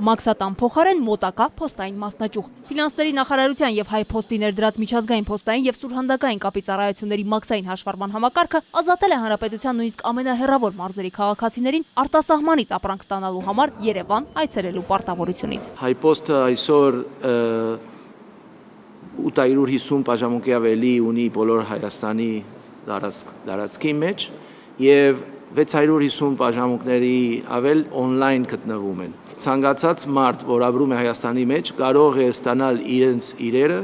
Մաքսատան փոխարեն մոտակա փոստային մասնաճյուղ։ Ֆինանսների նախարարության եւ Հայփոստի ներդրած միջազգային փոստային եւ սուրհանդակային կապի ծառայությունների մաքսային հաշվառման համակարգը ազատել է հանրապետության նույնիսկ ամենահեռավոր մարզերի քաղաքացիներին արտասահմանից ապրանք ստանալու համար Երևան այցելելու պարտավորությունից։ Հայփոստը այսօր 850 բաժանմունքի ավելի ունի բոլոր Հայաստանի տարածքի մեջ եւ 650 բաժանմունքների ավել օնլայն գտնվում են։ Ցանկացած մարդ, որ ապրում է Հայաստանի մեջ, կարող է ստանալ իրենց իրերը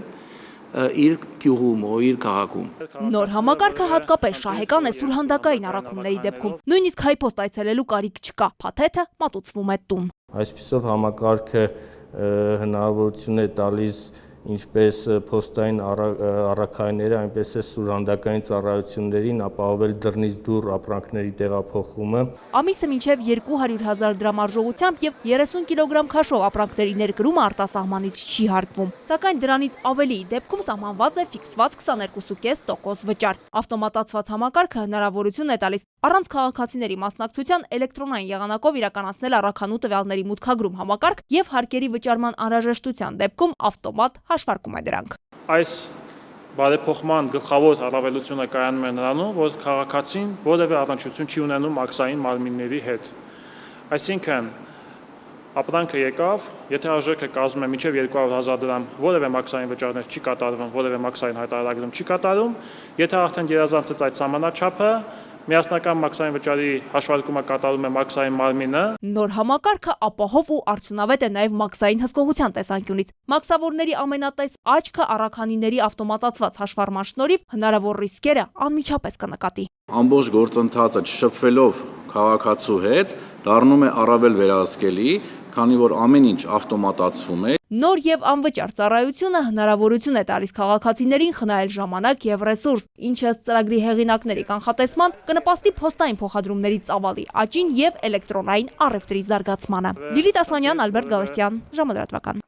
իր գյուղում ու իր քաղաքում։ Նոր համակարգը հատկապես շահեկան է սուրհանդակային առաքումների դեպքում։ Նույնիսկ Հայփոստ այցելելու կարիք չկա, փաթեթը մատուցվում է տուն։ Այսպիսով համակարգը հնարավորություն է տալիս ինչպես փոստային առաքայինները, այնպես է սուրհանդակային ծառայություններին ապահովել դռնից դուռ ապրանքների տեղափոխումը։ Ամիսը մինչև 200,000 դրամ արժողությամբ եւ 30 կիլոգրամ քաշով ապրանքների ներկրումը արտասահմանից չի հարկվում։ Սակայն դրանից ավելիի դեպքում սահմանված է ֆիքսված 22.5% վճար։ Ավտոմատացված համակարգը հնարավորություն է տալիս առանց քաղաքացիների մասնակցության էլեկտրոնային եղանակով իրականացնել առաքանու տվյալների մուտքագրում համակարգ եւ հարկերի վճարման անհրաժեշտության դեպքում ավտոմատ հաշվարկում է դրանք։ Այս բարեփոխման գլխավոր առավելությունը կայանում է նրանում, որ քաղաքացին որևէ առնչություն չի ունենում մաքսային մարմինների հետ։ Այսինքն ապրանքը եկավ, եթե արժեքը կազմում է մինչև 200,000 դրամ, որևէ մաքսային վճարներ չի կատարվում, որևէ մաքսային հայտարարագրում չի կատարում, եթե արդեն գերազանցեց այդ սահմանաչափը, միասնական մաքսային վճարի հաշվարկումը կատարում է մաքսային մարմինը։ Նոր համակարգը ապահով ու արդյունավետ է նաև մաքսային հսկողության տեսանկյունից։ Մաքսավորների ամենատես աճքը առաքանիների ավտոմատացված հաշվառման շնորհիվ հնարավոր ռիսկերը անմիջապես կնկատի։ Ամբողջ գործընթացը չշփվելով քաղաքացու հետ դառնում է առավել վերահսկելի, քանի որ ամեն ինչ ավտոմատացվում է։ Նոր եւ անվճար ծառայությունը հնարավորություն է տալիս քաղաքացիներին խնայել ժամանակ եւ ռեսուրս, ինչը ըստ ծրագրի հեղինակների կանխատեսման կնպաստի փոստային փոխադրումների ծավալի աճին եւ էլեկտրոնային առևտրի զարգացմանը։ Լիլիթ Ասլանյան, Ալբերտ Գալստյան, ժամը լրատվական։